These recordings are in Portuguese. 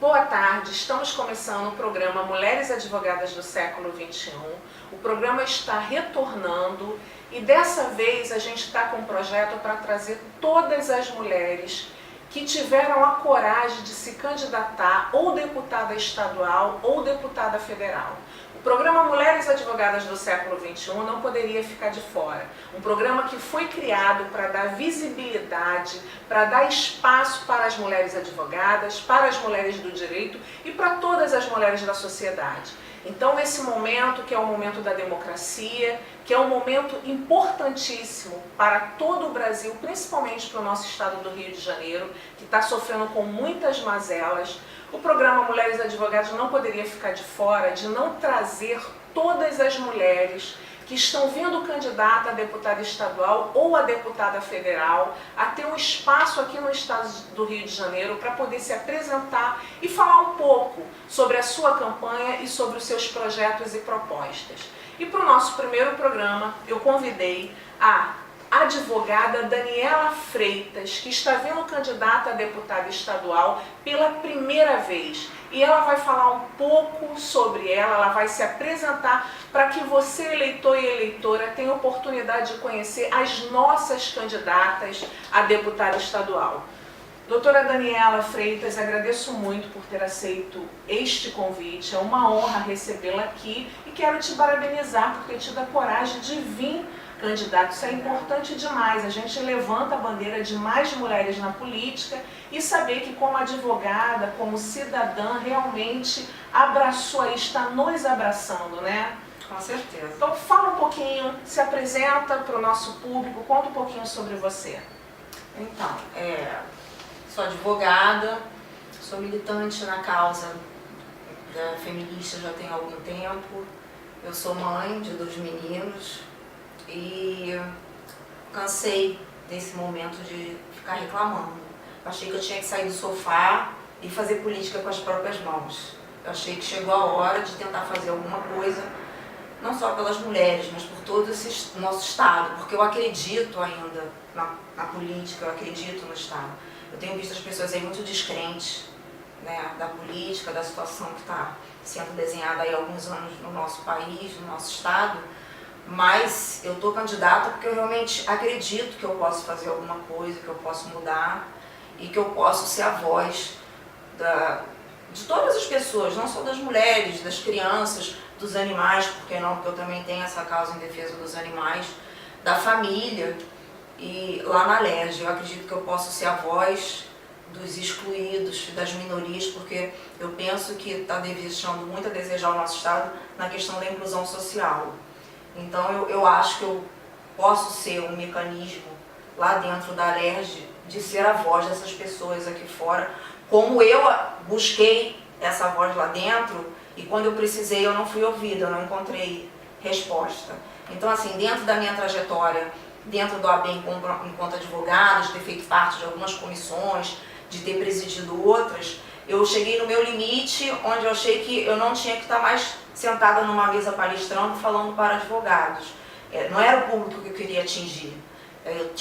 Boa tarde, estamos começando o programa Mulheres Advogadas do Século XXI. O programa está retornando e dessa vez a gente está com um projeto para trazer todas as mulheres que tiveram a coragem de se candidatar ou deputada estadual ou deputada federal. O programa Mulheres Advogadas do Século XXI não poderia ficar de fora. Um programa que foi criado para dar visibilidade, para dar espaço para as mulheres advogadas, para as mulheres do direito e para todas as mulheres da sociedade. Então, esse momento, que é o momento da democracia, que é um momento importantíssimo para todo o Brasil, principalmente para o nosso estado do Rio de Janeiro, que está sofrendo com muitas mazelas, o programa Mulheres Advogadas não poderia ficar de fora de não trazer todas as mulheres que estão vindo candidata a deputada estadual ou a deputada federal a ter um espaço aqui no estado do Rio de Janeiro para poder se apresentar e falar um pouco sobre a sua campanha e sobre os seus projetos e propostas. E para o nosso primeiro programa eu convidei a advogada Daniela Freitas, que está vindo candidata a deputada estadual pela primeira vez. E ela vai falar um pouco sobre ela vai se apresentar para que você, eleitor e eleitora, tenha oportunidade de conhecer as nossas candidatas a deputada estadual. Doutora Daniela Freitas, agradeço muito por ter aceito este convite, é uma honra recebê-la aqui e quero te parabenizar por ter tido a coragem de vir candidato. Isso é importante demais, a gente levanta a bandeira de mais mulheres na política e saber que como advogada, como cidadã, realmente abraçou aí, está nos abraçando, né? Com certeza. Então fala um pouquinho, se apresenta para o nosso público, conta um pouquinho sobre você. Então, sou advogada, sou militante na causa da feminista já tem algum tempo, eu sou mãe de 2 meninos, e cansei desse momento de ficar reclamando. Eu achei que eu tinha que sair do sofá e fazer política com as próprias mãos. Eu achei que chegou a hora de tentar fazer alguma coisa, não só pelas mulheres, mas por todo esse nosso Estado, porque eu acredito ainda na política, eu acredito no Estado. Eu tenho visto as pessoas aí muito descrentes, né, da política, da situação que está sendo desenhada aí há alguns anos no nosso país, no nosso Estado. Mas eu estou candidata porque eu realmente acredito que eu posso fazer alguma coisa, que eu posso mudar e que eu posso ser a voz de todas as pessoas, não só das mulheres, das crianças, dos animais, porque não, porque eu também tenho essa causa em defesa dos animais, da família. E lá na LERJ eu acredito que eu posso ser a voz dos excluídos, das minorias, porque eu penso que está deixando muito a desejar o nosso Estado na questão da inclusão social. Então eu acho que eu posso ser um mecanismo lá dentro da LERJ de ser a voz dessas pessoas aqui fora, como eu busquei essa voz lá dentro e quando eu precisei eu não fui ouvida, eu não encontrei resposta. Então assim, dentro da minha trajetória, dentro do AB enquanto advogada, de ter feito parte de algumas comissões, de ter presidido outras, eu cheguei no meu limite, onde eu achei que eu não tinha que estar mais sentada numa mesa palestrando, falando para advogados. Não era o público que eu queria atingir. Eu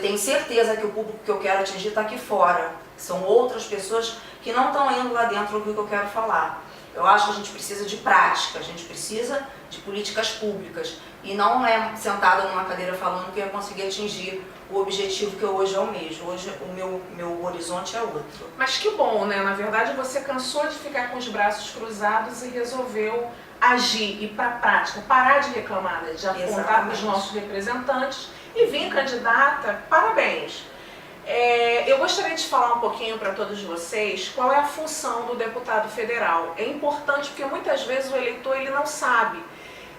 tenho certeza que o público que eu quero atingir está aqui fora. São outras pessoas que não estão indo lá dentro ouvir o que eu quero falar. Eu acho que a gente precisa de prática, a gente precisa de políticas públicas. E não é sentada numa cadeira falando que eu ia conseguir atingir o objetivo que eu hoje almejo. Hoje o meu horizonte é outro. Mas que bom, né? Na verdade você cansou de ficar com os braços cruzados e resolveu agir, ir para a prática, parar de reclamar, né? De apontar para os nossos representantes e vir candidata. Parabéns! Eu gostaria de falar um pouquinho para todos vocês qual é a função do deputado federal. É importante porque muitas vezes o eleitor ele não sabe.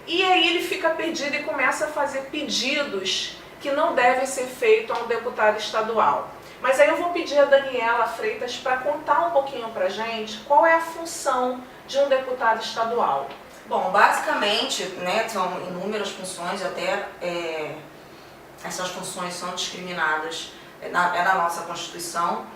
E aí ele fica perdido e começa a fazer pedidos que não devem ser feitos a um deputado estadual. Mas aí eu vou pedir a Daniela Freitas para contar um pouquinho para a gente qual é a função de um deputado estadual. Bom, basicamente, né, são inúmeras funções, até essas funções são discriminadas na nossa Constituição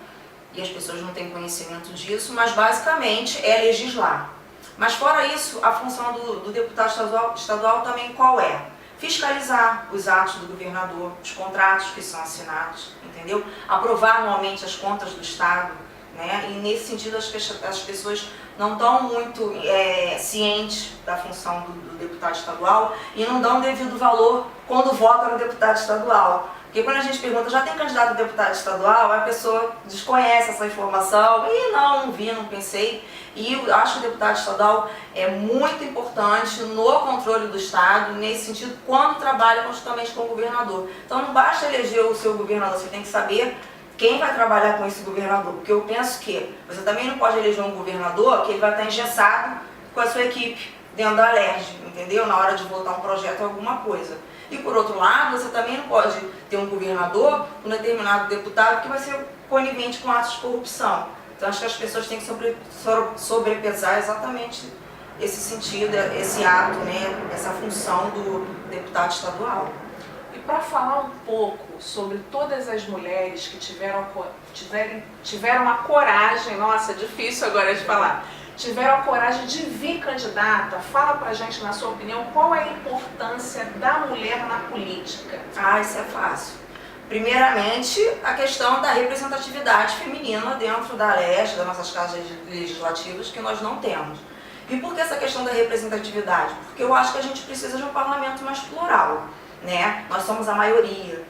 e as pessoas não têm conhecimento disso, mas basicamente é legislar. Mas fora isso, a função do deputado estadual também qual é? Fiscalizar os atos do governador, os contratos que são assinados, entendeu? Aprovar anualmente as contas do Estado, né? E nesse sentido as pessoas não estão muito cientes da função do deputado estadual e não dão devido valor quando votam no deputado estadual. Porque quando a gente pergunta, já tem candidato a deputado estadual, a pessoa desconhece essa informação e não vi, não pensei. E eu acho que o deputado estadual é muito importante no controle do Estado, nesse sentido, quando trabalha conjuntamente com o governador. Então não basta eleger o seu governador, você tem que saber quem vai trabalhar com esse governador. Porque eu penso que você também não pode eleger um governador que ele vai estar engessado com a sua equipe dentro da Alerj, entendeu? Na hora de votar um projeto ou alguma coisa. E por outro lado, você também não pode ter um governador, um determinado deputado que vai ser conivente com atos de corrupção. Então acho que as pessoas têm que sobrepesar exatamente esse sentido, esse ato, né, essa função do deputado estadual. E para falar um pouco sobre todas as mulheres que tiveram a coragem, nossa, difícil agora de falar, tiveram a coragem de vir candidata, fala pra gente, na sua opinião, qual é a importância da mulher na política? Ah, isso é fácil. Primeiramente, a questão da representatividade feminina dentro da Alerj, das nossas casas legislativas, que nós não temos. E por que essa questão da representatividade? Porque eu acho que a gente precisa de um parlamento mais plural, né? Nós somos a maioria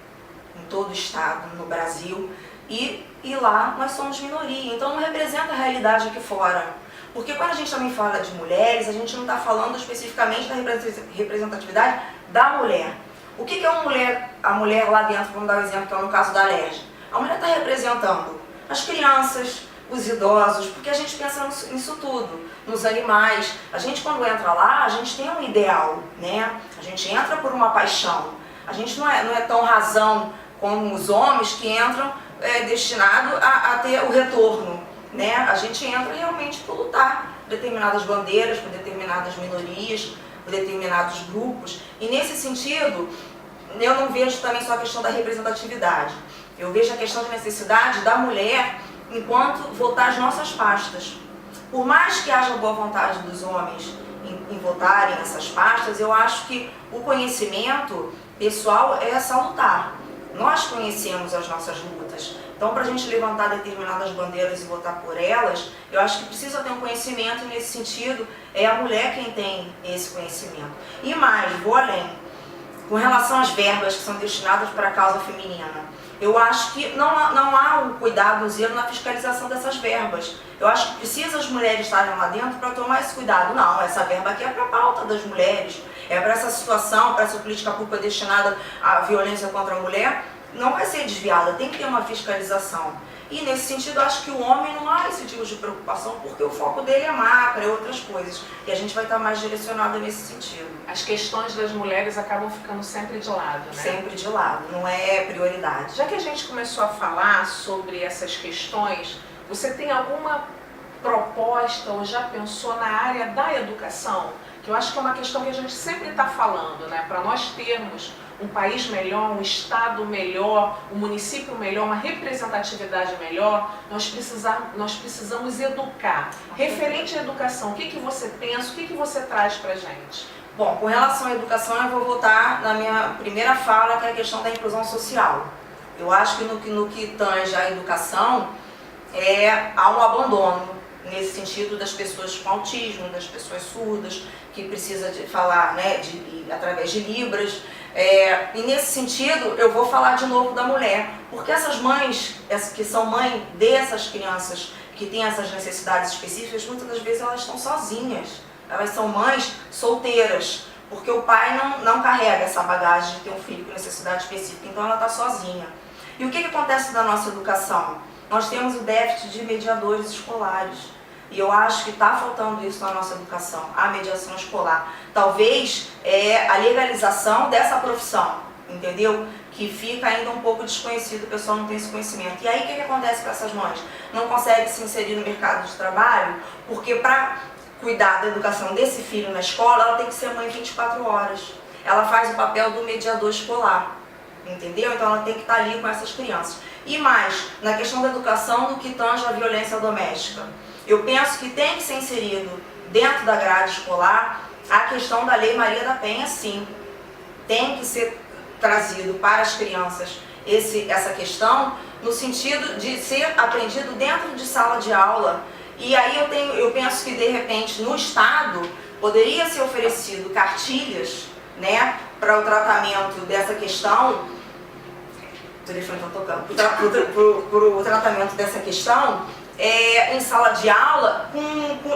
em todo o estado, no Brasil, e lá nós somos minoria, então não representa a realidade aqui fora. Porque quando a gente também fala de mulheres, a gente não está falando especificamente da representatividade da mulher. O que é a mulher lá dentro, vamos dar um exemplo, que é no caso da Alerj. A mulher está representando as crianças, os idosos, porque a gente pensa nisso tudo, nos animais. A gente quando entra lá, a gente tem um ideal, né? A gente entra por uma paixão. A gente não é tão razão como os homens que entram destinado a ter o retorno, né? A gente entra realmente por lutar por determinadas bandeiras, por determinadas minorias, por determinados grupos. E nesse sentido, eu não vejo também só a questão da representatividade. Eu vejo a questão da necessidade da mulher enquanto votar as nossas pastas. Por mais que haja boa vontade dos homens em votarem essas pastas, eu acho que o conhecimento pessoal é salutar. Nós conhecemos as nossas lutas. Então, para a gente levantar determinadas bandeiras e votar por elas, eu acho que precisa ter um conhecimento e, nesse sentido, é a mulher quem tem esse conhecimento. E mais, vou além. Com relação às verbas que são destinadas para a causa feminina, eu acho que não há um cuidado, um zelo na fiscalização dessas verbas. Eu acho que precisa as mulheres estarem lá dentro para tomar esse cuidado. Não, essa verba aqui é para a pauta das mulheres, é para essa situação, para essa política pública destinada à violência contra a mulher, não vai ser desviada, tem que ter uma fiscalização. E nesse sentido, acho que o homem não há esse tipo de preocupação, porque o foco dele é macro, é outras coisas. E a gente vai estar mais direcionado nesse sentido. As questões das mulheres acabam ficando sempre de lado, né? Sempre de lado, não é prioridade. Já que a gente começou a falar sobre essas questões, você tem alguma proposta ou já pensou na área da educação? Que eu acho que é uma questão que a gente sempre está falando, né? Para nós termos um país melhor, um estado melhor, um município melhor, uma representatividade melhor, nós precisamos educar. Referente à educação, o que você pensa, o que você traz para a gente? Bom, com relação à educação, eu vou voltar na minha primeira fala, que é a questão da inclusão social. Eu acho que no que tange a educação, há um abandono nesse sentido das pessoas com autismo, das pessoas surdas, que precisa de falar, né, através de libras. E nesse sentido, eu vou falar de novo da mulher, porque essas mães, que são mãe dessas crianças que têm essas necessidades específicas, muitas das vezes elas estão sozinhas. Elas são mães solteiras, porque o pai não carrega essa bagagem de ter um filho com necessidade específica, então ela está sozinha. E o que acontece na nossa educação? Nós temos o déficit de mediadores escolares. E eu acho que está faltando isso na nossa educação, a mediação escolar. Talvez a legalização dessa profissão, entendeu? Que fica ainda um pouco desconhecido, o pessoal não tem esse conhecimento. E aí o que acontece com essas mães? Não conseguem se inserir no mercado de trabalho, porque para cuidar da educação desse filho na escola, ela tem que ser mãe 24 horas. Ela faz o papel do mediador escolar, entendeu? Então ela tem que estar ali com essas crianças. E mais, na questão da educação, no que tange a violência doméstica. Eu penso que tem que ser inserido dentro da grade escolar a questão da Lei Maria da Penha, sim. Tem que ser trazido para as crianças essa questão, no sentido de ser aprendido dentro de sala de aula. E aí eu penso que, de repente, no Estado, poderia ser oferecido cartilhas, né, para o tratamento dessa questão, o telefone está tocando, para o tratamento dessa questão, em sala de aula,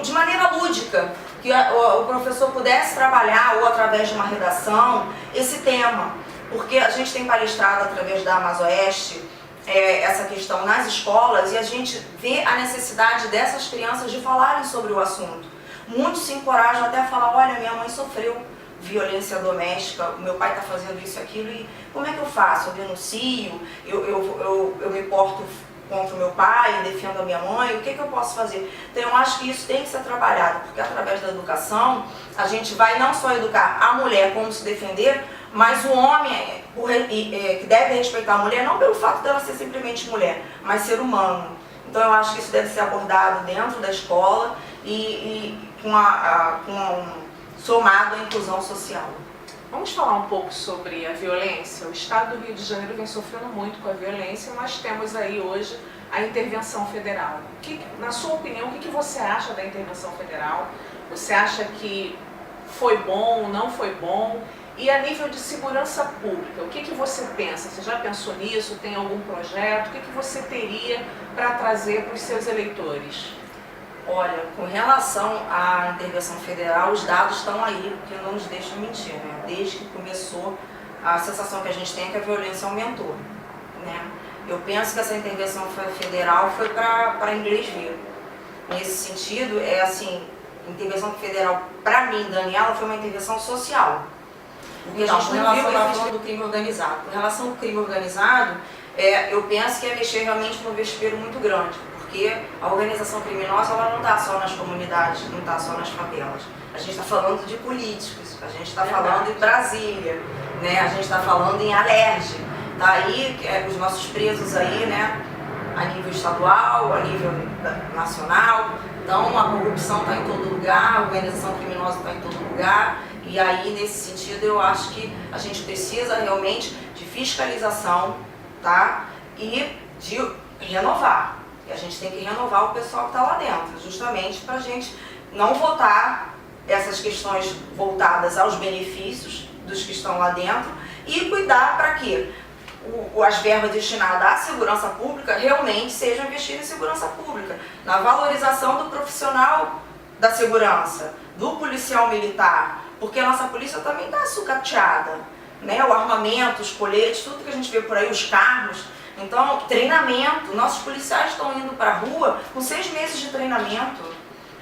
de maneira lúdica, que o professor pudesse trabalhar, ou através de uma redação, esse tema. Porque a gente tem palestrado através da Amazoeste essa questão nas escolas, e a gente vê a necessidade dessas crianças de falarem sobre o assunto. Muitos se encorajam até a falar: olha, minha mãe sofreu violência doméstica, o meu pai está fazendo isso e aquilo, e como é que eu faço? Eu denuncio, eu me porto contra o meu pai, defendo a minha mãe, o que eu posso fazer? Então eu acho que isso tem que ser trabalhado, porque através da educação a gente vai não só educar a mulher como se defender, mas o homem que deve respeitar a mulher, não pelo fato dela ser simplesmente mulher, mas ser humano. Então eu acho que isso deve ser abordado dentro da escola e somado à inclusão social. Vamos falar um pouco sobre a violência. O Estado do Rio de Janeiro vem sofrendo muito com a violência, mas temos aí hoje a intervenção federal. Na sua opinião, o que você acha da intervenção federal? Você acha que foi bom, não foi bom? E a nível de segurança pública, o que você pensa? Você já pensou nisso? Tem algum projeto? O que você teria para trazer para os seus eleitores? Olha, com relação à intervenção federal, os dados estão aí, porque não nos deixam mentir, né? Desde que começou, a sensação que a gente tem é que a violência aumentou, né? Eu penso que essa intervenção federal foi para inglês ver. Nesse sentido, a intervenção federal, para mim, Daniela, foi uma intervenção social. Porque Então, a gente não viu o efeito do crime organizado. Com relação ao crime organizado, eu penso que é mexer realmente num vespeiro muito grande. Porque a organização criminosa ela não está só nas comunidades, não está só nas favelas. A gente está falando de políticos, a gente está falando em Brasília, né? A gente está falando em Alerj. Está aí os nossos presos aí, né? A nível estadual, a nível nacional. Então a corrupção está em todo lugar, a organização criminosa está em todo lugar. E aí, nesse sentido, eu acho que a gente precisa realmente de fiscalização, tá? E de renovar. A gente tem que renovar o pessoal que está lá dentro, justamente para a gente não votar essas questões voltadas aos benefícios dos que estão lá dentro e cuidar para que as verbas destinadas à segurança pública realmente sejam investidas em segurança pública, na valorização do profissional da segurança, do policial militar, porque a nossa polícia também está sucateada, né? O armamento, os coletes, tudo que a gente vê por aí, os carros. Então, treinamento, nossos policiais estão indo para a rua com 6 meses de treinamento.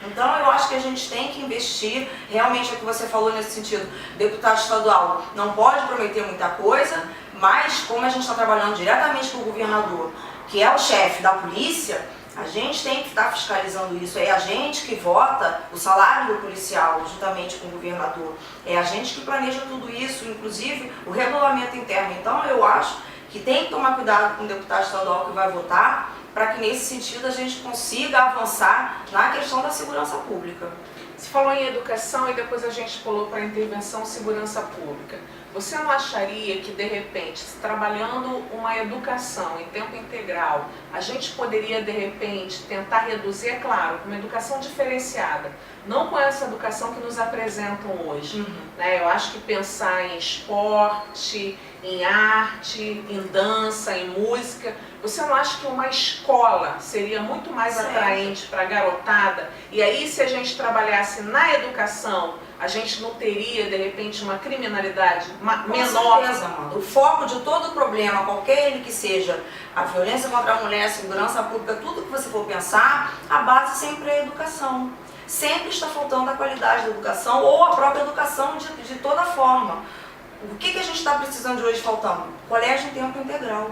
Então, eu acho que a gente tem que investir, realmente é o que você falou nesse sentido, deputado estadual não pode prometer muita coisa, mas como a gente está trabalhando diretamente com o governador, que é o chefe da polícia, a gente tem que estar fiscalizando isso. É a gente que vota o salário do policial, juntamente com o governador. É a gente que planeja tudo isso, inclusive o regulamento interno. Então, eu acho que tem que tomar cuidado com o deputado estadual que vai votar, para que nesse sentido a gente consiga avançar na questão da segurança pública. Você falou em educação e depois a gente pulou para a intervenção segurança pública. Você não acharia que, de repente, trabalhando uma educação em tempo integral, a gente poderia, de repente, tentar reduzir, é claro, uma educação diferenciada, não com essa educação que nos apresentam hoje, né? Eu acho que pensar em esporte, em arte, em dança, em música, você não acha que uma escola seria muito mais atraente para a garotada? E aí, se a gente trabalhasse na educação, a gente não teria, de repente, uma criminalidade menor? Com certeza, Amanda. O foco de todo o problema, qualquer ele que seja, a violência contra a mulher, a segurança pública, tudo que você for pensar, a base sempre é a educação. Sempre está faltando a qualidade da educação ou a própria educação de toda forma. O que a gente está precisando de hoje faltando? Colégio em tempo integral.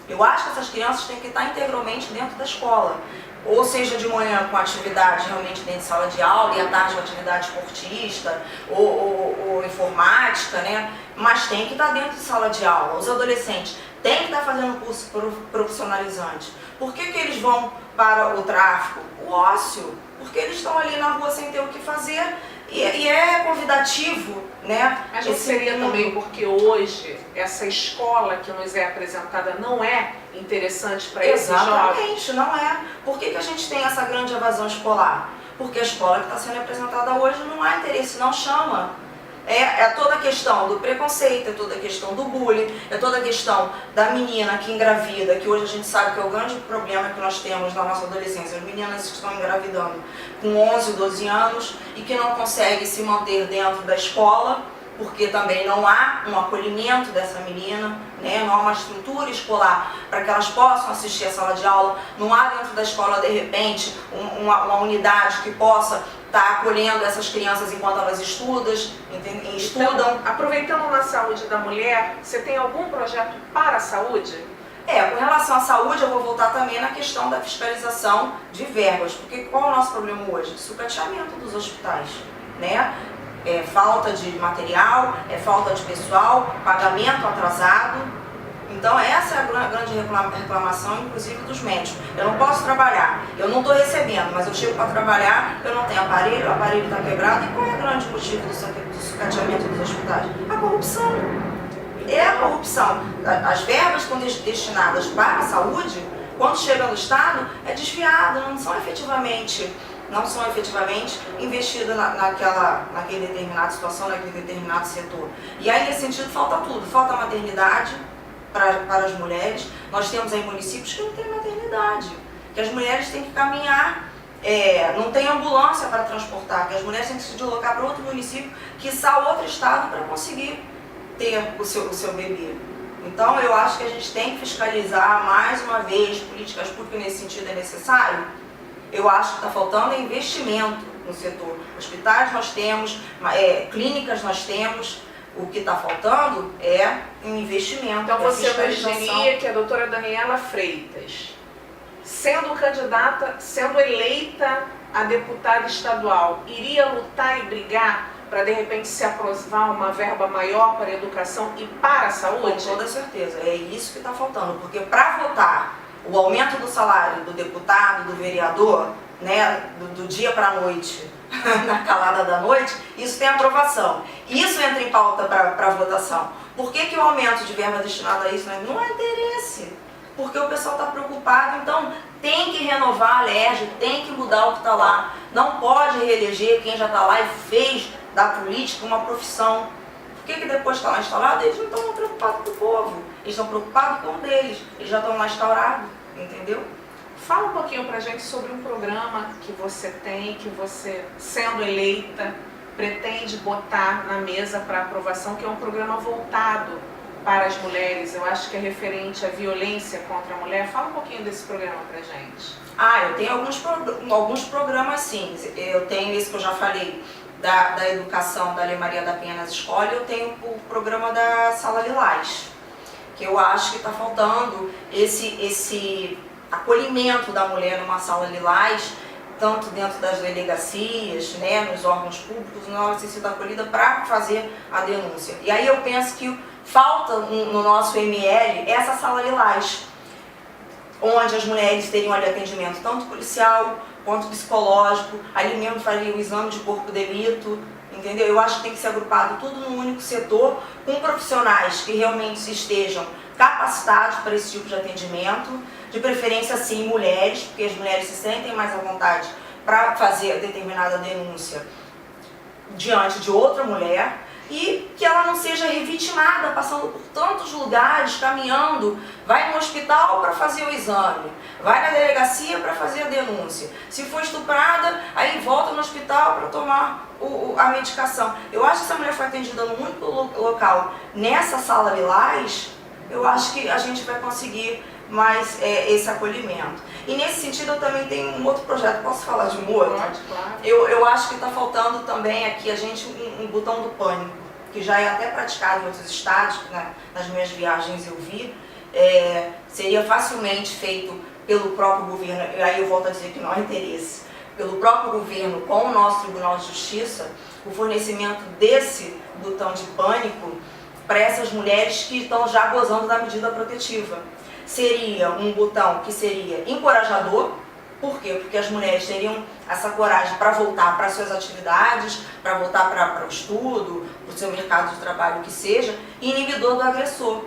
Eu acho que essas crianças têm que estar integralmente dentro da escola. Ou seja, de manhã com atividade realmente dentro de sala de aula e à tarde com atividade esportista ou informática, né? Mas tem que estar dentro de sala de aula. Os adolescentes têm que estar fazendo curso profissionalizante. Por que eles vão para o tráfico? O ócio. Porque eles estão ali na rua sem ter o que fazer E é convidativo, né? Mas não seria também porque hoje essa escola que nos é apresentada não é interessante para esses jovens? Exatamente, não é. Por que a gente tem essa grande evasão escolar? Porque a escola que está sendo apresentada hoje não há interesse, não chama. É toda a questão do preconceito, é toda a questão do bullying, é toda a questão da menina que engravida, que hoje a gente sabe que é o grande problema que nós temos na nossa adolescência, as meninas que estão engravidando com 11, 12 anos e que não conseguem se manter dentro da escola, porque também não há um acolhimento dessa menina, né? Não há uma estrutura escolar para que elas possam assistir a sala de aula, não há dentro da escola, de repente, uma unidade que possa estar acolhendo essas crianças enquanto elas estudam. Então, aproveitando na saúde da mulher, você tem algum projeto para a saúde? Com relação à saúde, eu vou voltar também na questão da fiscalização de verbas, porque qual é o nosso problema hoje? Sucateamento dos hospitais, né? Falta de material, falta de pessoal, pagamento atrasado. Então essa é a grande reclamação, inclusive dos médicos. Eu não posso trabalhar, eu não estou recebendo, mas eu chego para trabalhar, eu não tenho aparelho, o aparelho está quebrado. E qual é o grande motivo do sucateamento dos hospitais? A corrupção. É a corrupção. As verbas que estão destinadas para a saúde, quando chegam no Estado, é desviado, não são efetivamente investidas naquele determinada situação, naquele determinado setor. E aí, nesse sentido, falta tudo. Falta maternidade para as mulheres. Nós temos aí municípios que não têm maternidade, que as mulheres têm que caminhar, não tem ambulância para transportar, que as mulheres têm que se deslocar para outro município, quiçá outro estado, para conseguir ter o seu bebê. Então, eu acho que a gente tem que fiscalizar mais uma vez, políticas públicas nesse sentido é necessário. Eu acho que está faltando investimento no setor. Hospitais nós temos, clínicas nós temos. O que está faltando é um investimento. Então você nos diria que a doutora Daniela Freitas, sendo candidata, sendo eleita a deputada estadual, iria lutar e brigar para de repente se aprovar uma verba maior para a educação e para a saúde? Com toda certeza, é isso que está faltando, porque para votar o aumento do salário do deputado, do vereador, né, do dia para a noite, na calada da noite, isso tem aprovação. Isso entra em pauta para votação. Por que o aumento de verba destinada a isso não há interesse? Porque o pessoal está preocupado, então tem que renovar a LERJ, tem que mudar o que está lá. Não pode reeleger quem já está lá e fez da política uma profissão. Por que depois está lá instalado? Eles não estão preocupados com o povo, eles estão preocupados com o deles, eles já estão lá instaurados, entendeu? Fala um pouquinho pra gente sobre um programa que você tem, que você, sendo eleita, pretende botar na mesa para aprovação, que é um programa voltado para as mulheres. Eu acho que é referente à violência contra a mulher. Fala um pouquinho desse programa pra gente. Eu tenho alguns programas sim. Eu tenho esse que eu já falei, da educação da Lei Maria da Penha nas escolas. Eu tenho o programa da Sala Lilás, que eu acho que está faltando esse acolhimento da mulher numa sala lilás, tanto dentro das delegacias, né, nos órgãos públicos, ela tem sido acolhida para fazer a denúncia. E aí eu penso que falta no nosso ML essa sala lilás, onde as mulheres teriam ali atendimento tanto policial quanto psicológico, ali mesmo faria o exame de corpo de delito, entendeu? Eu acho que tem que ser agrupado tudo num único setor, com profissionais que realmente estejam capacitados para esse tipo de atendimento, de preferência sim mulheres, porque as mulheres se sentem mais à vontade para fazer determinada denúncia diante de outra mulher, e que ela não seja revitimada, passando por tantos lugares, caminhando, vai no hospital para fazer o exame, vai na delegacia para fazer a denúncia. Se for estuprada, aí volta no hospital para tomar a medicação. Eu acho que se a mulher foi atendida no único local, nessa sala lilás, eu acho que a gente vai conseguir mais esse acolhimento. E nesse sentido eu também tenho um outro projeto, posso falar de um outro? Pode, claro. Eu acho que está faltando também aqui a gente um botão do pânico, que já é até praticado em outros estados, né? Nas minhas viagens eu vi, seria facilmente feito pelo próprio governo, e aí eu volto a dizer que não há interesse, pelo próprio governo com o nosso Tribunal de Justiça, o fornecimento desse botão de pânico para essas mulheres que estão já gozando da medida protetiva. Seria um botão que seria encorajador, Por quê? Porque as mulheres teriam essa coragem para voltar para suas atividades, para voltar para o estudo, para o seu mercado de trabalho, o que seja, inibidor do agressor.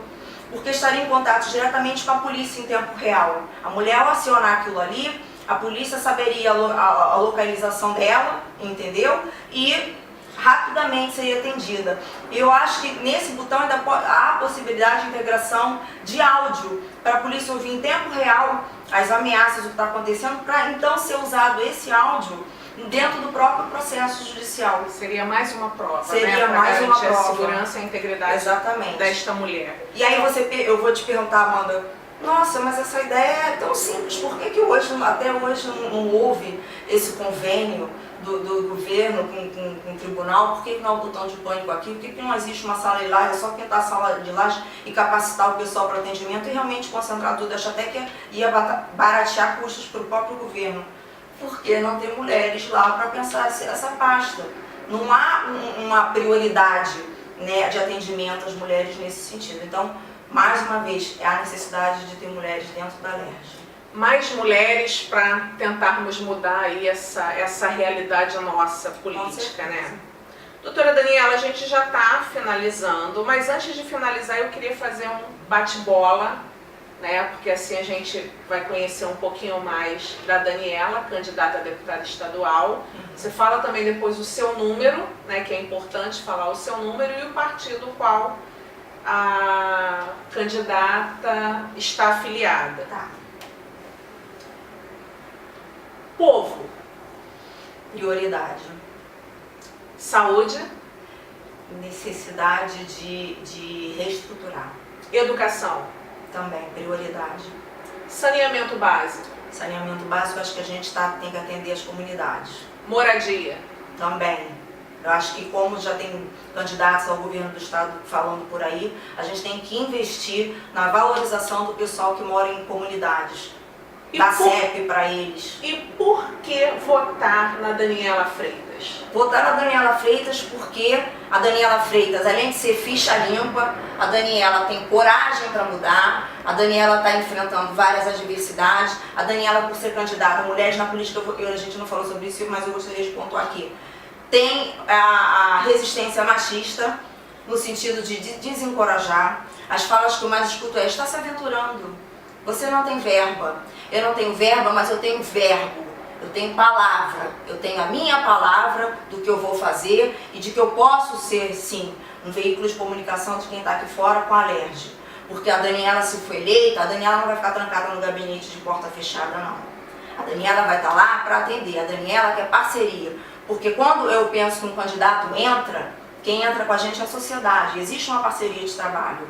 Porque estaria em contato diretamente com a polícia em tempo real. A mulher, ao acionar aquilo ali, a polícia saberia a localização dela, entendeu? E rapidamente seria atendida. Eu acho que nesse botão ainda há a possibilidade de integração de áudio, para a polícia ouvir em tempo real as ameaças, o que está acontecendo, para então ser usado esse áudio dentro do próprio processo judicial. Seria mais uma prova, seria né? mais uma prova. A segurança e a integridade exatamente desta mulher. E aí eu vou te perguntar, Amanda, nossa, mas essa ideia é tão simples, por que hoje, até hoje não houve esse convênio do governo com o tribunal? Por que não há o botão de pânico aqui? Por que não existe uma sala de laje, é só pintar a sala de laje e capacitar o pessoal para atendimento e realmente concentrar tudo? Acho até que ia baratear custos para o próprio governo. Por que não ter mulheres lá para pensar essa pasta? Não há uma prioridade, né, de atendimento às mulheres nesse sentido. Então, mais uma vez, é a necessidade de ter mulheres dentro da LERJ. Mais mulheres para tentarmos mudar aí essa realidade nossa política, né? Doutora Daniela, a gente já está finalizando, mas antes de finalizar eu queria fazer um bate-bola, né? Porque assim a gente vai conhecer um pouquinho mais da Daniela, candidata a deputada estadual. Você fala também depois o seu número, né? Que é importante falar o seu número e o partido qual a candidata está afiliada. Tá. Povo. Prioridade. Saúde. Necessidade de reestruturar. Educação. Também, prioridade. Saneamento básico. Saneamento básico, acho que a gente tem que atender as comunidades. Moradia. Também. Eu acho que como já tem candidatos ao governo do estado falando por aí, a gente tem que investir na valorização do pessoal que mora em comunidades. Dar CEP para eles. E por que votar na Daniela Freitas? Votar na Daniela Freitas porque a Daniela Freitas, além de ser ficha limpa, a Daniela tem coragem para mudar, a Daniela está enfrentando várias adversidades, a Daniela, por ser candidata, mulheres na política, a gente não falou sobre isso, mas eu gostaria de pontuar aqui, tem a resistência machista, no sentido de desencorajar. As falas que eu mais escuto está se aventurando, você não tem verba. Eu não tenho verba, mas eu tenho verbo, eu tenho palavra, eu tenho a minha palavra do que eu vou fazer e de que eu posso ser, sim, um veículo de comunicação de quem está aqui fora com a LERJ. Porque a Daniela, se for eleita, a Daniela não vai ficar trancada no gabinete de porta fechada, não. A Daniela vai estar lá para atender, a Daniela quer parceria. Porque quando eu penso que um candidato entra, quem entra com a gente é a sociedade, existe uma parceria de trabalho.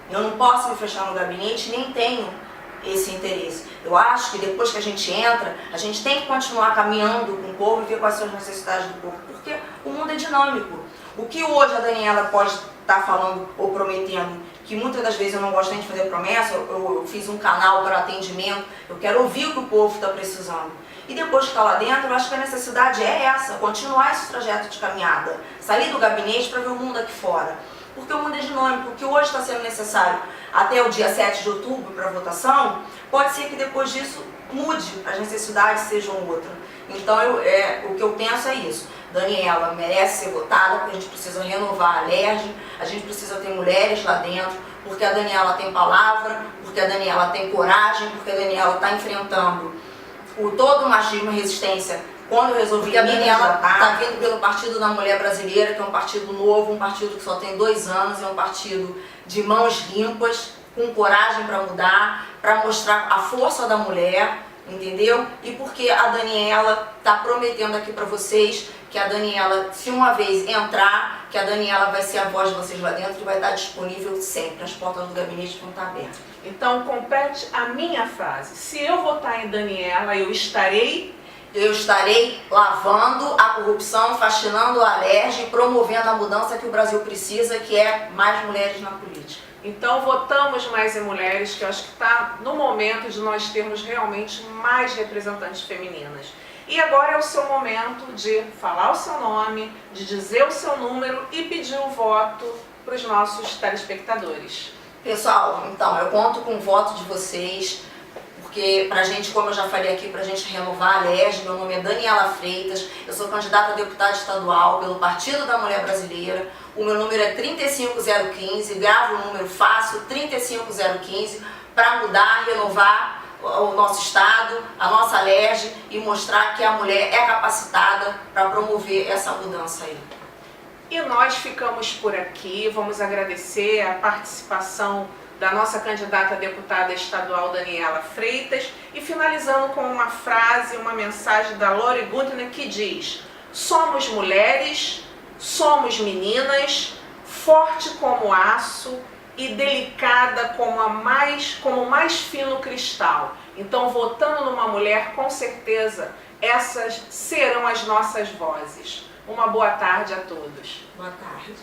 Eu não posso me fechar no gabinete, nem tenho esse interesse. Eu acho que depois que a gente entra, a gente tem que continuar caminhando com o povo e ver quais são as necessidades do povo, porque o mundo é dinâmico. O que hoje a Daniela pode estar falando ou prometendo, que muitas das vezes eu não gosto nem de fazer promessa, eu fiz um canal para atendimento, eu quero ouvir o que o povo está precisando. E depois que está lá dentro, eu acho que a necessidade é essa, continuar esse trajeto de caminhada, sair do gabinete para ver o mundo aqui fora. Porque o mundo é dinâmico, o que hoje está sendo necessário até o dia 7 de outubro para votação, pode ser que depois disso mude, as necessidades sejam outras. Então o que eu penso é isso, Daniela merece ser votada, porque a gente precisa renovar a LERJ, a gente precisa ter mulheres lá dentro, porque a Daniela tem palavra, porque a Daniela tem coragem, porque a Daniela está enfrentando todo o machismo e resistência. Quando eu resolvi que a Daniela está vindo pelo Partido da Mulher Brasileira, que é um partido novo, um partido que só tem 2 anos, é um partido de mãos limpas, com coragem para mudar, para mostrar a força da mulher, entendeu? E porque a Daniela está prometendo aqui para vocês que a Daniela, se uma vez entrar, que a Daniela vai ser a voz de vocês lá dentro e vai estar disponível sempre, as portas do gabinete vão estar abertas. Então, compete a minha frase. Se eu votar em Daniela, eu estarei lavando a corrupção, fascinando a LERJ e promovendo a mudança que o Brasil precisa, que é mais mulheres na política. Então votamos mais em mulheres, que eu acho que está no momento de nós termos realmente mais representantes femininas. E agora é o seu momento de falar o seu nome, de dizer o seu número e pedir o voto para os nossos telespectadores. Pessoal, então, eu conto com o voto de vocês, porque porque pra gente, como eu já falei aqui, pra gente renovar a LERJ, meu nome é Daniela Freitas, eu sou candidata a deputada estadual pelo Partido da Mulher Brasileira, o meu número é 35015, gravo o número fácil, 35015, para mudar, renovar o nosso Estado, a nossa LERJ e mostrar que a mulher é capacitada para promover essa mudança aí. E nós ficamos por aqui, vamos agradecer a participação da nossa candidata a deputada estadual Daniela Freitas e finalizando com uma frase, uma mensagem da Lori Gutner que diz: somos mulheres, somos meninas, forte como aço e delicada como o mais fino cristal. Então, votando numa mulher, com certeza, essas serão as nossas vozes. Uma boa tarde a todos. Boa tarde.